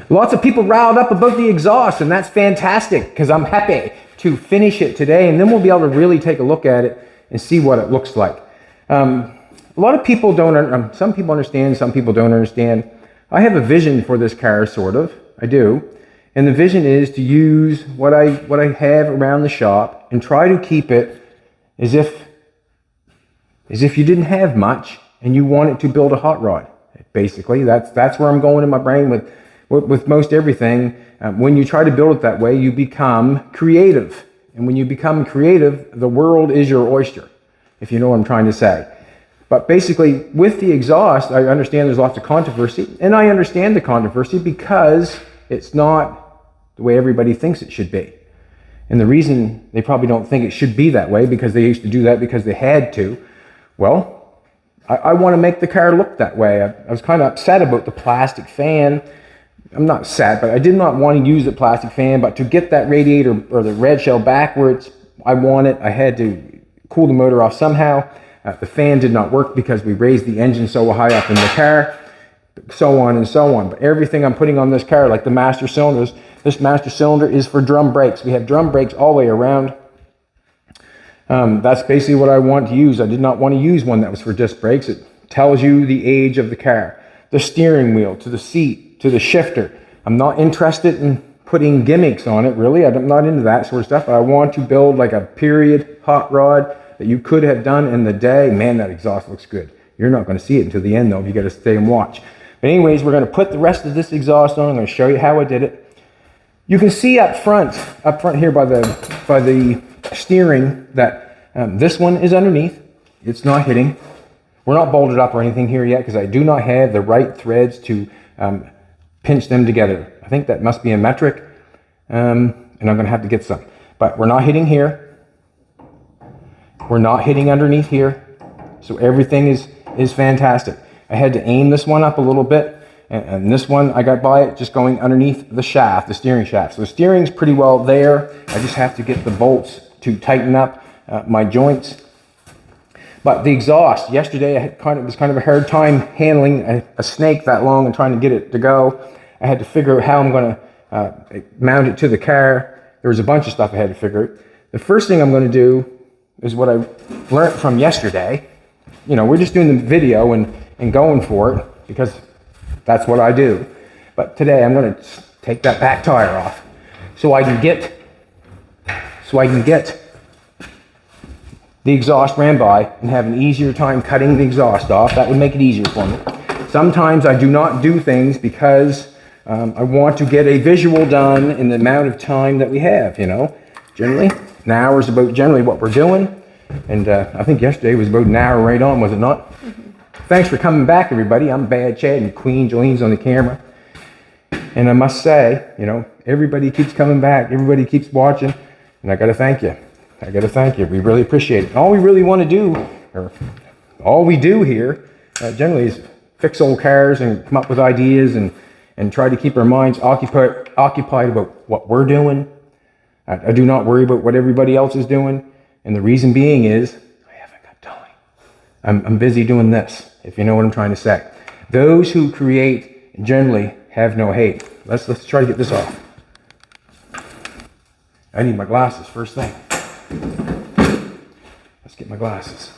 Lots of people riled up about the exhaust, and that's fantastic because I'm happy to finish it today, and then we'll be able to really take a look at it and see what it looks like. A lot of people don't, some people understand, some people don't understand. I have a vision for this car, sort of. I do. And the vision is to use what I have around the shop and try to keep it as if you didn't have much and you wanted to build a hot rod. Basically, that's where I'm going in my brain with most everything. When you try to build it that way, you become creative. And when you become creative, the world is your oyster, if you know what I'm trying to say. But basically, with the exhaust, I understand there's lots of controversy. And I understand the controversy because it's not the way everybody thinks it should be. And the reason they probably don't think it should be that way, because they used to do that because they had to, well, I want to make the car look that way. I was kind of upset about the plastic fan. I'm not sad, but I did not want to use the plastic fan, but to get that radiator or the red shell backwards, I want it. I had to cool the motor off somehow. The fan did not work because we raised the engine so high up in the car, so on and so on. But everything I'm putting on this car, like the master cylinders, this master cylinder is for drum brakes. We have drum brakes all the way around. That's basically what I want to use. I did not want to use one that was for disc brakes. It tells you the age of the car. The steering wheel, to the seat, to the shifter. I'm not interested in putting gimmicks on it, really. I'm not into that sort of stuff. I want to build like a period hot rod that you could have done in the day. Man, that exhaust looks good. You're not going to see it until the end, though. You got to stay and watch. But anyways, we're going to put the rest of this exhaust on. I'm going to show you how I did it. You can see up front here by the steering that this one is underneath. It's not hitting. We're not bolted up or anything here yet because I do not have the right threads to pinch them together. I think that must be a metric, and I'm going to have to get some. But we're not hitting here. We're not hitting underneath here. So everything is fantastic. I had to aim this one up a little bit, and this one I got by it just going underneath the shaft, the steering shaft. So the steering's pretty well there. I just have to get the bolts to tighten up my joints. But the exhaust, yesterday it was kind of a hard time handling a snake that long and trying to get it to go. I had to figure out how I'm going to mount it to the car. There was a bunch of stuff I had to figure out. The first thing I'm going to do is what I learned from yesterday. You know, we're just doing the video and going for it because that's what I do. But today I'm going to take that back tire off so I can get the exhaust ran by and have an easier time cutting the exhaust off. That would make it easier for me. Sometimes I do not do things because I want to get a visual done in the amount of time that we have, you know. Generally, an hour is about generally what we're doing. And I think yesterday was about an hour right on, was it not? Mm-hmm. Thanks for coming back, everybody. I'm Bad Chad and Queen Jolene's on the camera. And I must say, you know, everybody keeps coming back. Everybody keeps watching. And I got to thank you. We really appreciate it. And all we really want to do, or all we do here, generally is fix old cars and come up with ideas and try to keep our minds occupied about what we're doing. I do not worry about what everybody else is doing. And the reason being is, I haven't got time. I'm busy doing this, if you know what I'm trying to say. Those who create generally have no hate. Let's try to get this off. I need my glasses first thing. Let's get my glasses.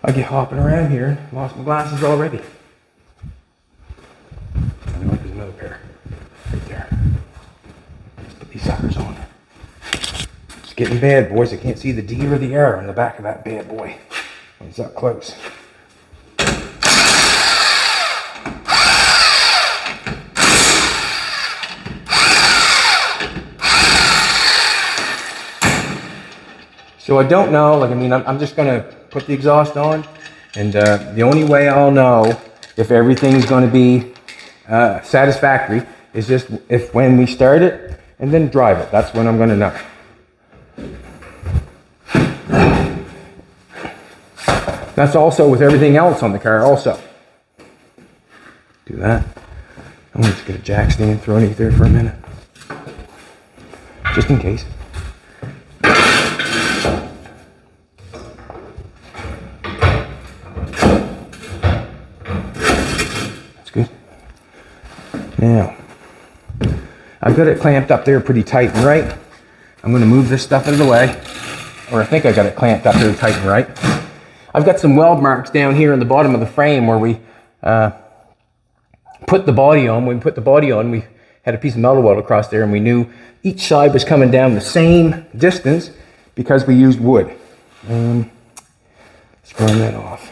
I get hopping around here and lost my glasses already. I know there's another pair right there. Let's put these suckers on. It's getting bad, boys. I can't see the D or the R on the back of that bad boy when it's up close. So I don't know, I'm just going to put the exhaust on, and the only way I'll know if everything's going to be satisfactory is just when we start it and then drive it. That's when I'm going to know. That's also with everything else on the car also. Do that. I'm going to just get a jack stand, throw underneath there for a minute. Just in case. Now, I've got it clamped up there pretty tight and right. I'm going to move this stuff out of the way, or I think I got it clamped up there tight and right. I've got some weld marks down here in the bottom of the frame where we put the body on. When we put the body on, we had a piece of metal weld across there, and we knew each side was coming down the same distance because we used wood. Let's burn that off.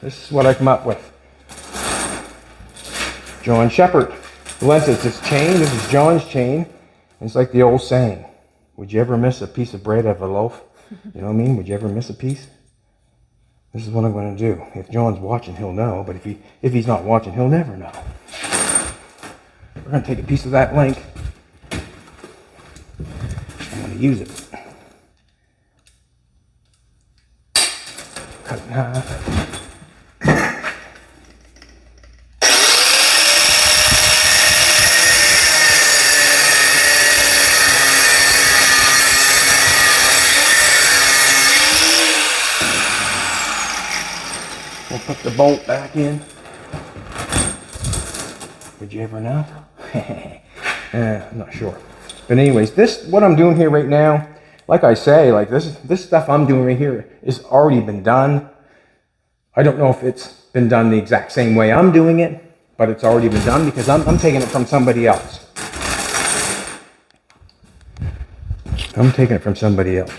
This is what I come up with. John Shepherd. Lent is this chain. This is John's chain. It's like the old saying, would you ever miss a piece of bread out of a loaf? You know what I mean? Would you ever miss a piece? This is what I'm going to do. If John's watching, he'll know. But if he's not watching, he'll never know. We're going to take a piece of that link. I'm going to use it. Cut it in half. We'll put the bolt back in. Would you ever know? I'm not sure. But anyways, what I'm doing here right now, like I say, like this stuff I'm doing right here is already been done. I don't know if it's been done the exact same way I'm doing it, but it's already been done because I'm taking it from somebody else. I'm taking it from somebody else.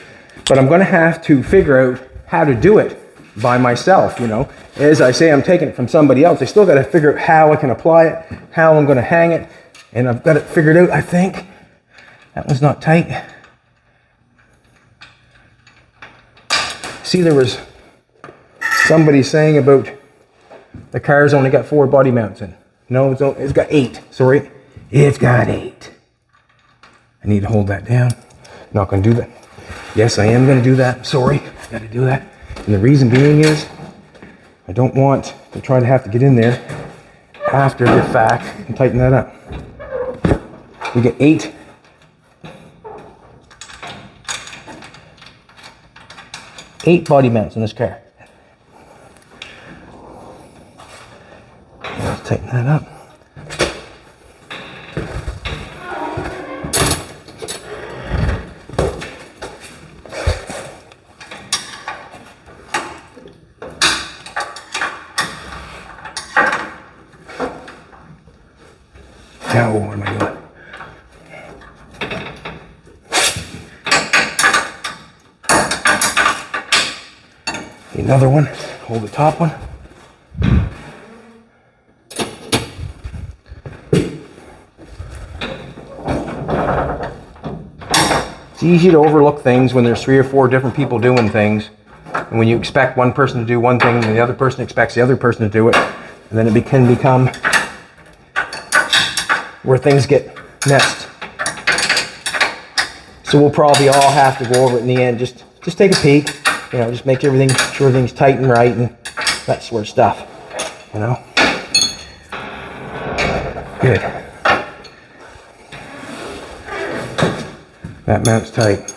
But I'm going to have to figure out how to do it by myself, you know. As I say, I'm taking it from somebody else. I still got to figure out how I can apply it, how I'm going to hang it, and I've got it figured out, I think. That one's not tight. See, there was somebody saying about the car's only got 4 body mounts in. No, it's got 8. Sorry, it's got 8. I need to hold that down. Not going to do that. Yes, I am going to do that. Sorry, got to do that. And the reason being is I don't want to try to have to get in there after the fact and tighten that up. We get 8 body mounts in this car. Let's tighten that up. Now, what am I doing? Another one. Hold the top one. It's easy to overlook things when there's 3 or 4 different people doing things. And when you expect one person to do one thing and the other person expects the other person to do it, and then it can become where things get messed. So we'll probably all have to go over it in the end. Just take a peek, you know, just make sure everything's tight and right and that sort of stuff, you know. Good. That mount's tight.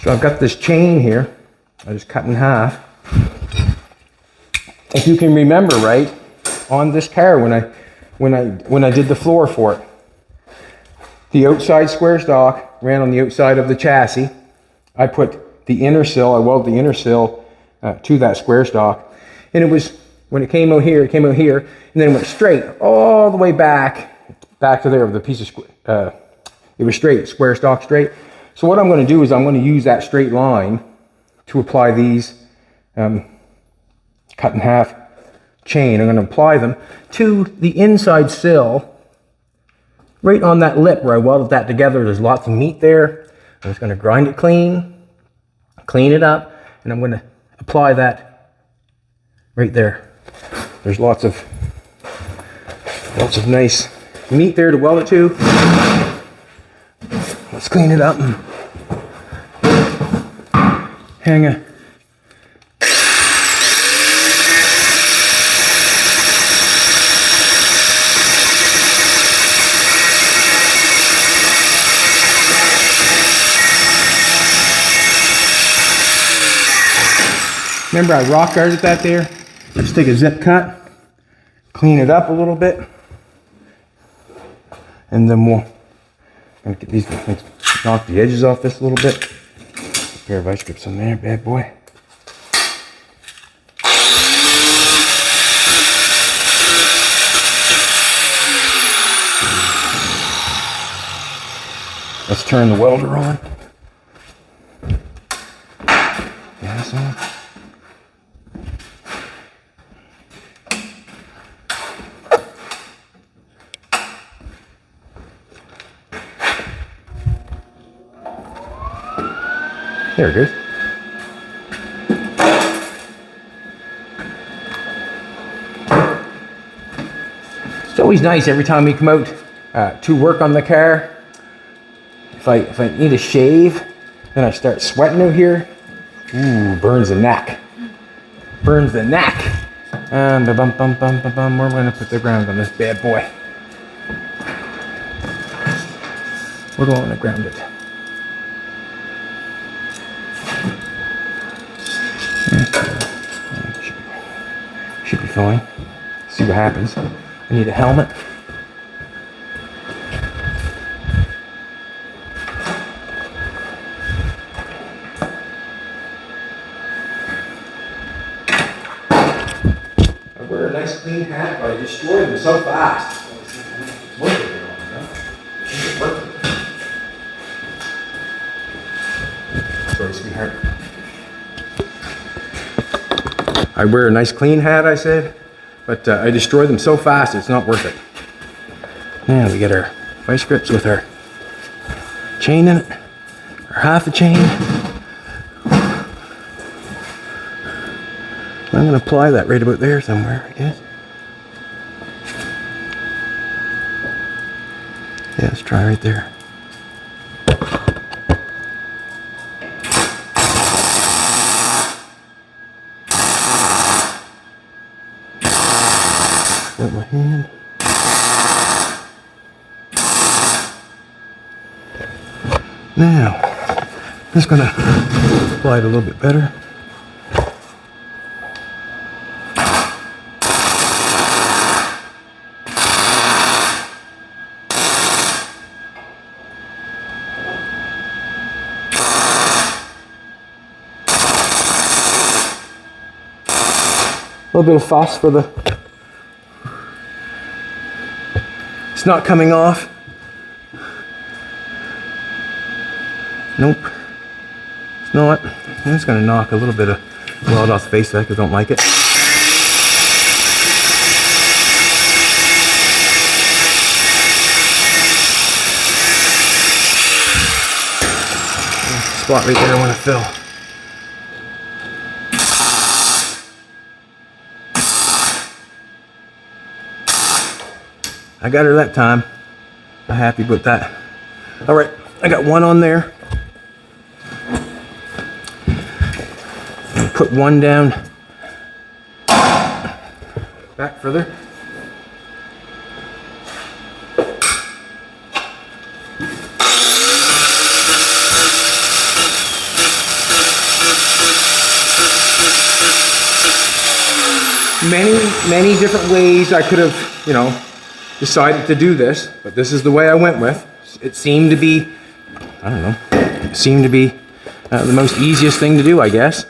So I've got this chain here. I just cut in half. If you can remember right, on this car when I did the floor for it, the outside square stock ran on the outside of the chassis. I put the inner sill, I welded the inner sill to that square stock, and it was, when it came out here, and then it went straight all the way back to there with a piece of it was straight, square stock straight. So what I'm going to do is I'm going to use that straight line to apply these cut in half chain. I'm going to apply them to the inside sill, right on that lip where I welded that together. There's lots of meat there. I'm just going to grind it clean it up, and I'm going to apply that right there. There's lots of nice meat there to weld it to. Let's clean it up and hang a remember I rock guarded that there? Let's take a zip cut, clean it up a little bit, and then we'll get these things, knock the edges off this a little bit. A pair of vice grips on there, bad boy. Let's turn the welder on. Gas on. There it is. It's always nice every time we come out to work on the car. If I need a shave, then I start sweating out here. Ooh, burns the neck. Burns the neck. And we're gonna put the ground on this bad boy. Where do I want to ground it? Should be fine. See what happens. I need a helmet. I wear a nice clean hat, but I destroy them so fast. It's worth it, you know? It's worth it. Sorry, sweetheart. I wear a nice clean hat, I said, but I destroy them so fast it's not worth it. Now we get our vice grips with our chain in it, or half a chain. I'm going to apply that right about there somewhere, I guess. Yeah, let's try right there. With my hand. Now, I'm just going to apply it a little bit better. A little bit of fuss for the... It's not coming off. Nope. It's not. I'm just going to knock a little bit of weld off the face of that because I don't like it. Spot right there I want to fill. I got her that time. I'm happy with that. All right, I got one on there. Put one down back further. Many different ways I could have, you know, decided to do this, but this is the way I went with. It seemed to be, I don't know, it seemed to be the most easiest thing to do, I guess.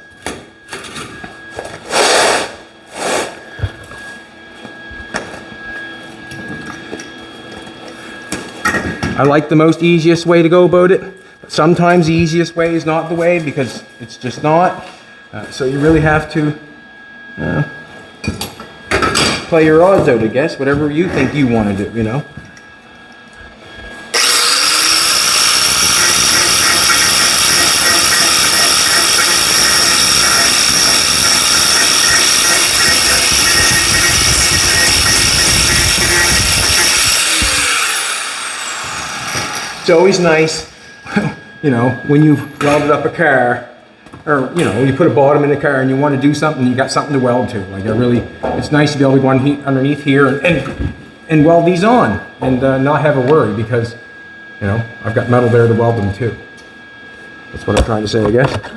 I like the most easiest way to go about it, but sometimes the easiest way is not the way because it's just not. So you really have to play your odds out, I guess, whatever you think you want to do, you know. It's always nice, you know, when you've welded up a car, or, you know, you put a bottom in the car and you want to do something, you got something to weld to. Like, it's nice to be able to go underneath here and weld these on and not have a worry, because, you know, I've got metal there to weld them to. That's what I'm trying to say, I guess.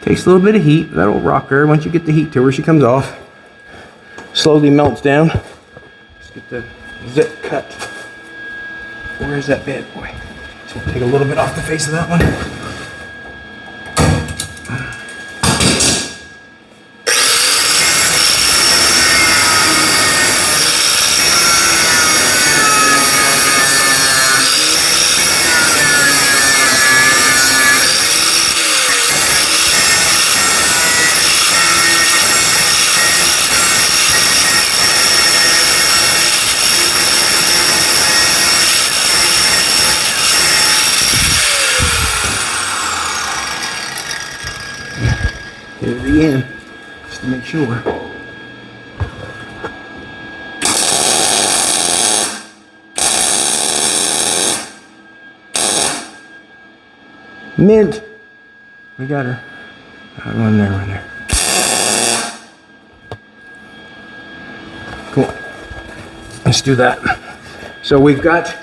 Takes a little bit of heat. That'll rock her. Once you get the heat to her, she comes off. Slowly melts down. Let's get the zip cut. Where is that bad boy? So we'll take a little bit off the face of that one. Get it again, just to make sure. Mint. We got her. One there. Cool. Let's do that. So we've got,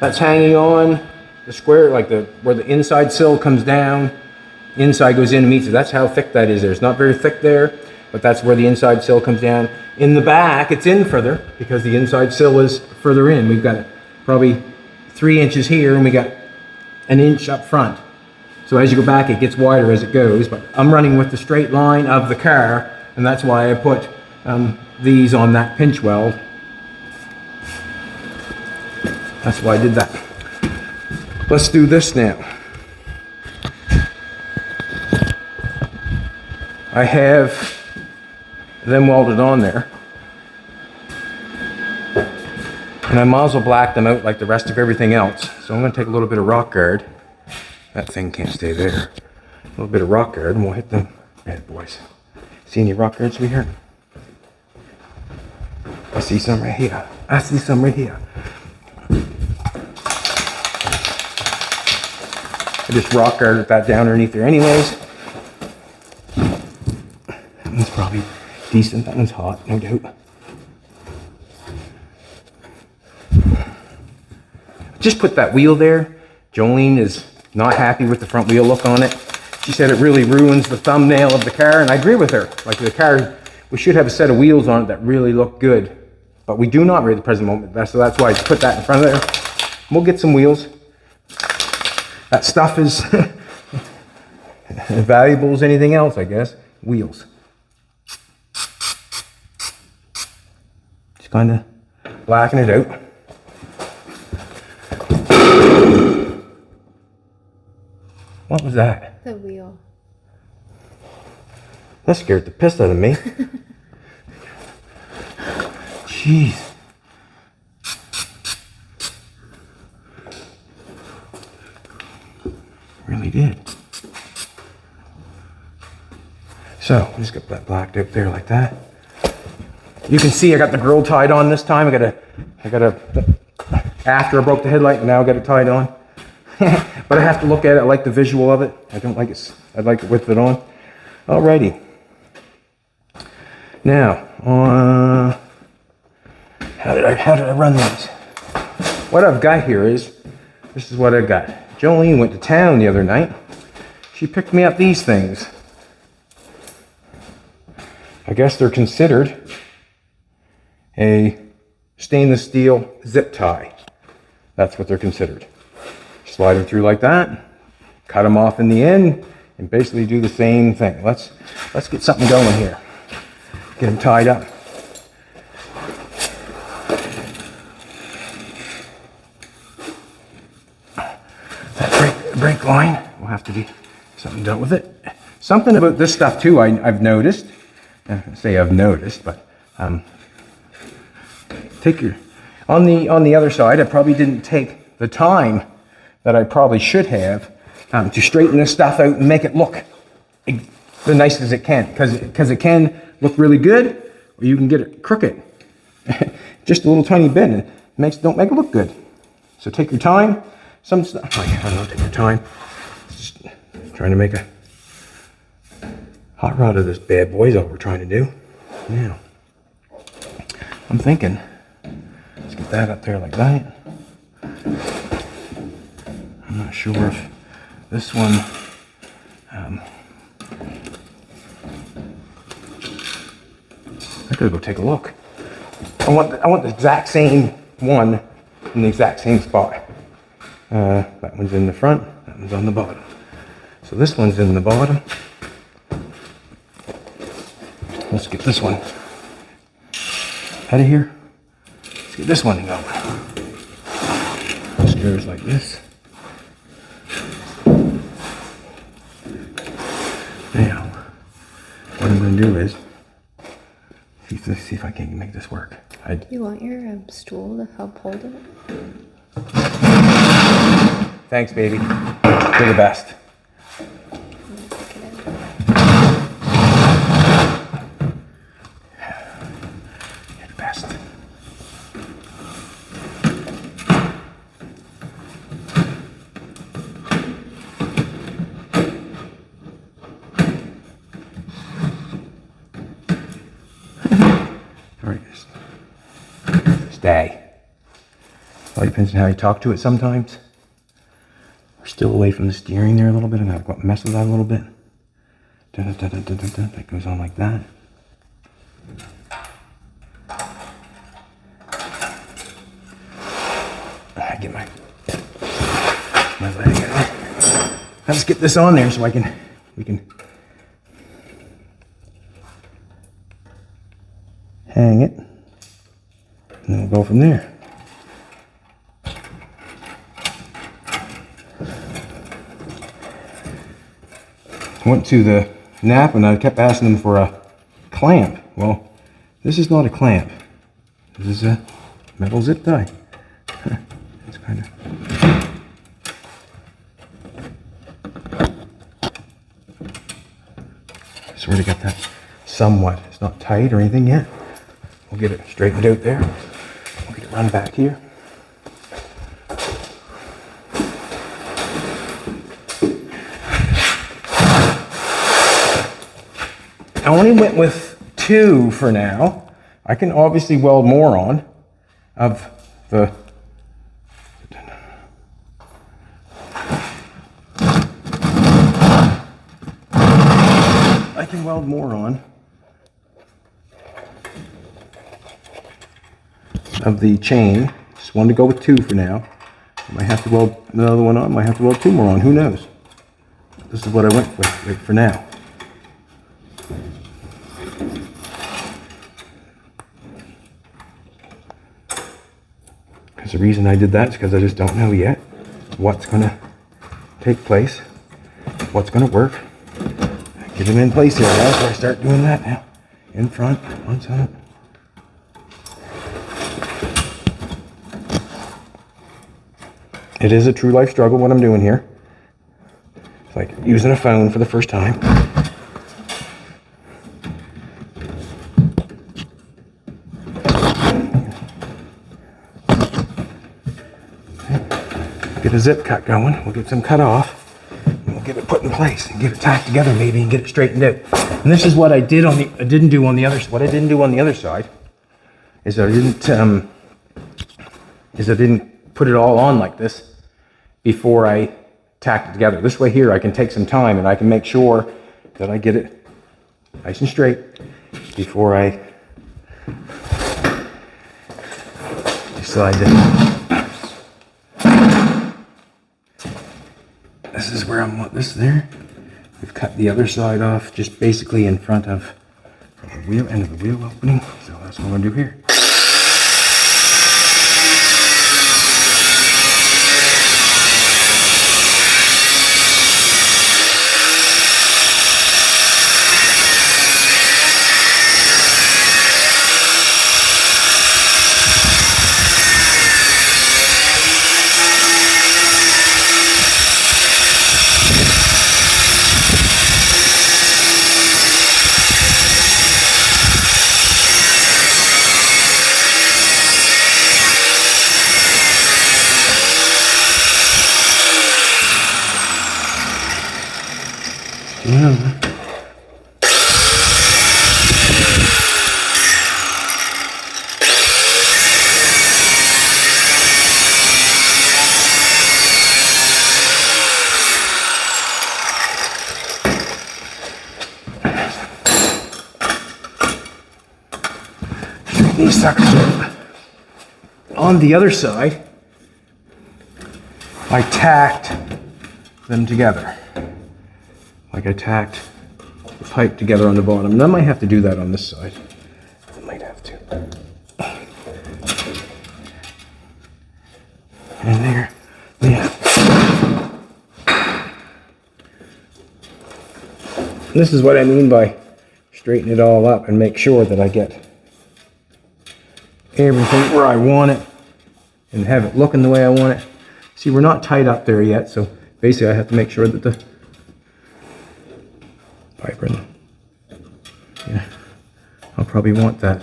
that's hanging on the square, like where the inside sill comes down. Inside goes in and meets it. That's how thick that is there. It's not very thick there, but that's where the inside sill comes down. In the back, it's in further because the inside sill is further in. We've got probably 3 inches here, and we got an inch up front. So as you go back, it gets wider as it goes, but I'm running with the straight line of the car, and that's why I put these on that pinch weld. That's why I did that. Let's do this now. I have them welded on there, and I might as well black them out like the rest of everything else. So I'm going to take a little bit of rock guard. That thing can't stay there. A little bit of rock guard, and we'll hit them bad boys. See any rock guards, sweetheart? I see some right here. I see some right here. I just rock guarded that down underneath there anyways. That one's probably decent. That one's hot, no doubt. Just put that wheel there. Jolene is not happy with the front wheel look on it. She said it really ruins the thumbnail of the car, and I agree with her. Like, the car, we should have a set of wheels on it that really look good, but we do not right at the present moment. So that's why I put that in front of there. We'll get some wheels. That stuff is as valuable as anything else, I guess. Wheels. Just kind of blacken it out. What was that? The wheel. That scared the piss out of me. Jeez. Really did. So, I'm just gonna put that blacked out there like that. You can see I got the grill tied on this time. I got a, after I broke the headlight, and now I got it tied on. But I have to look at it. I like the visual of it. I don't like it. I'd like it with it on. Alrighty. Now, how did I run these? What I've got here is, this is what I got. Jolene went to town the other night. She picked me up these things. I guess they're considered a stainless steel zip tie. That's what they're considered. Slide them through like that, cut them off in the end, and basically do the same thing. Let's get something going here. Get them tied up. brake line. We'll have to do something dealt with it. Something about this stuff too, I've noticed. I say I've noticed, but take your on the other side. I probably didn't take the time that I probably should have to straighten this stuff out and make it look the nicest as it can, because it can look really good, or you can get it crooked, just a little tiny bit, and don't make it look good. So take your time. Some stuff, I don't know, take your time. Just trying to make a hot rod of this bad boy is all we're trying to do. Now, I'm thinking, let's get that up there like that. I'm not sure if this one, I gotta go take a look. I want the exact same one in the exact same spot. That one's in the front, that one's on the bottom. So this one's in the bottom. Let's get this one out of here. Let's get this one going. Screws like this. Now, what I'm going to do is see if I can make this work. You want your stool to help hold it? Thanks, baby. You're the best. You're the best. Stay. All depends on how you talk to it sometimes. We're still away from the steering there a little bit, and I've got to mess with that a little bit. That goes on like that. I get my leg out of there. Let's get this on there so we can hang it. And then we'll go from there. I went to the NAP and I kept asking them for a clamp. Well, this is not a clamp. This is a metal zip tie. It's kind of... I sort of got that somewhat. It's not tight or anything yet. We'll get it straightened out there. We'll get it run back here. I only went with 2 for now. I can obviously weld more on of the... I can weld more on of the chain. Just wanted to go with 2 for now. I might have to weld another one on. Might have to weld 2 more on. Who knows? This is what I went with for now. Because the reason I did that is because I just don't know yet what's going to take place, what's going to work. Get them in place here. That's where I start doing that now. In front, one side. It is a true life struggle what I'm doing here. It's like using a phone for the first time. Get a zip cut going. We'll get some cut off. And we'll get it put in place and get it tacked together maybe and get it straightened out. And this is what I didn't do on the other side is I didn't put it all on like this before I tacked it together. This way here I can take some time and I can make sure that I get it nice and straight before I decide to... This is where I want this there. We've cut the other side off just basically in front of the wheel, end of the wheel opening. So that's what I'm going to do here. These suckers up. On the other side, I tacked them together. Like I tacked the pipe together on the bottom. And I might have to do that on this side. I might have to. And there. Yeah. This is what I mean by straighten it all up and make sure that I get everything where I want it and have it looking the way I want it. See, we're not tied up there yet, so basically I have to make sure that the pipe in. Yeah, I'll probably want that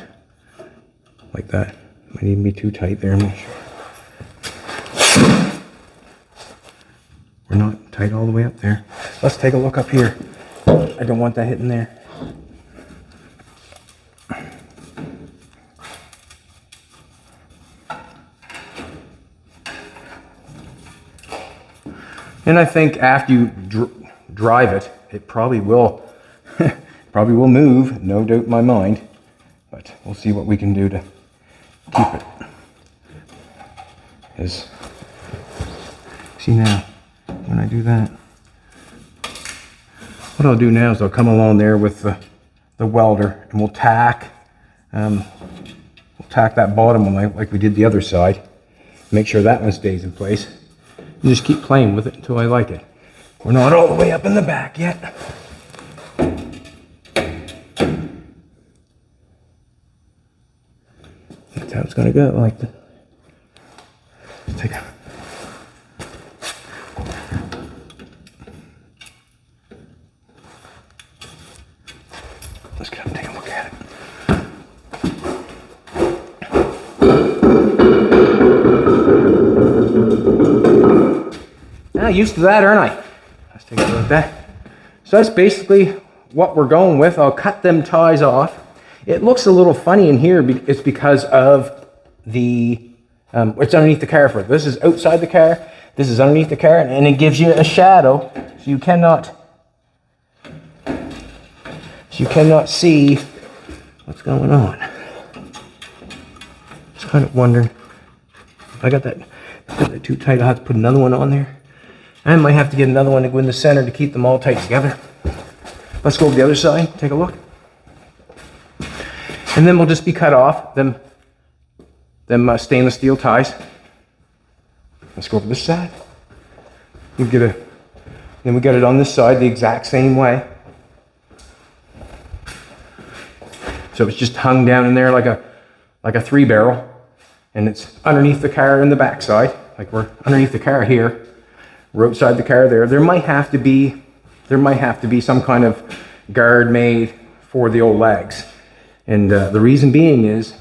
like that. Might even be too tight there, I'm not sure. We're not tight all the way up there. Let's take a look up here. I don't want that hitting there. And I think after you drive it, it probably will move, no doubt in my mind. But we'll see what we can do to keep it. See now, when I do that, what I'll do now is I'll come along there with the welder, and we'll tack that bottom one like we did the other side. Make sure that one stays in place. And just keep playing with it until I like it. We're not all the way up in the back yet. That's how it's gonna go, like that. Take a let's come take a look at it. I'm used to that, aren't I? Let's take a look at that. So that's basically what we're going with. I'll cut them ties off. It looks a little funny in here. It's because of the it's underneath the car. For this is outside the car. This is underneath the car, and it gives you a shadow, so you cannot see what's going on. Just kind of wondering if I got that too tight. I'll have to put another one on there. I might have to get another one to go in the center to keep them all tight together. Let's go over the other side, take a look. And then we'll just be cut off, them stainless steel ties. Let's go over this side. Then we get it on this side the exact same way. So it's just hung down in there like a 3-barrel, and it's underneath the car in the back side, like we're underneath the car here. We're outside the car there. There might have to be some kind of guard made for the old legs. And the reason being is,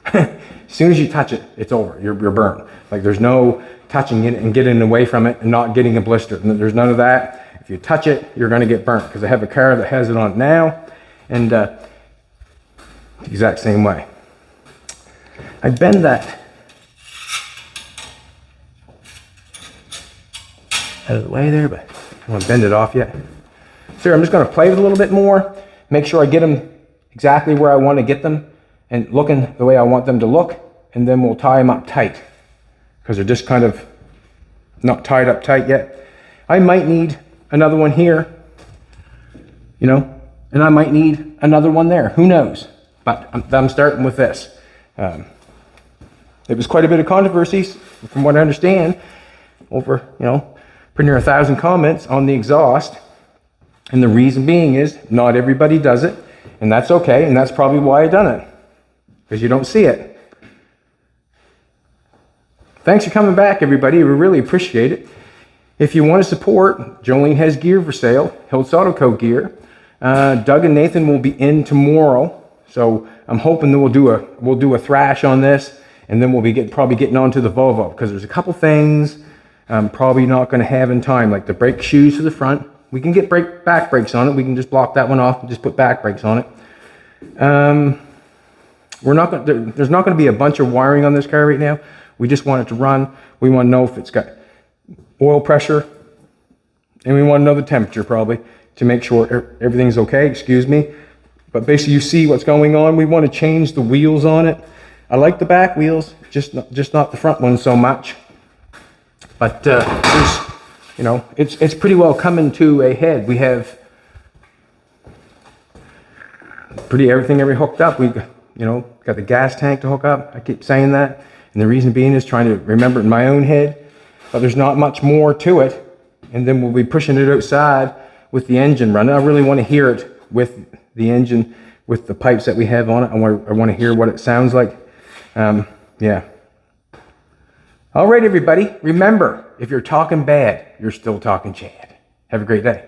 as soon as you touch it, it's over. You're burned. Like there's no touching it and getting away from it and not getting a blister. There's none of that. If you touch it, you're going to get burnt. Because I have a car that has it on it now, and the exact same way. I bend that out of the way there, but I don't want to bend it off yet. So I'm just going to play with it a little bit more, make sure I get them exactly where I want to get them and looking the way I want them to look, and then we'll tie them up tight because they're just kind of not tied up tight yet. I might need another one here, and I might need another one there. Who knows? But I'm starting with this. It was quite a bit of controversy, from what I understand, over, pretty near 1,000 comments on the exhaust. And the reason being is not everybody does it, and that's okay, and that's probably why I done it, because you don't see it. Thanks for coming back, everybody. We really appreciate it. If you want to support, Jolene has gear for sale, Hiltz Auto Co gear. Doug and Nathan will be in tomorrow, so I'm hoping that we'll do a thrash on this, and then we'll be probably getting onto the Volvo, because there's a couple things I'm probably not going to have in time, like the brake shoes for the front. We can get back brakes on it. We can just block that one off and just put back brakes on it. There's not going to be a bunch of wiring on this car right now. We just want it to run. We want to know if it's got oil pressure, and we want to know the temperature probably to make sure everything's okay. Excuse me. But basically you see what's going on. We want to change the wheels on it. I like the back wheels, just not the front ones so much. But there's, you know, it's pretty well coming to a head. We have everything hooked up. We, you know, got the gas tank to hook up. I keep saying that, and the reason being is trying to remember it in my own head. But there's not much more to it. And then we'll be pushing it outside with the engine running. I really want to hear it with the engine, with the pipes that we have on it. I want to hear what it sounds like. Yeah. All right, everybody. Remember, if you're talking bad, you're still talking Chad. Have a great day.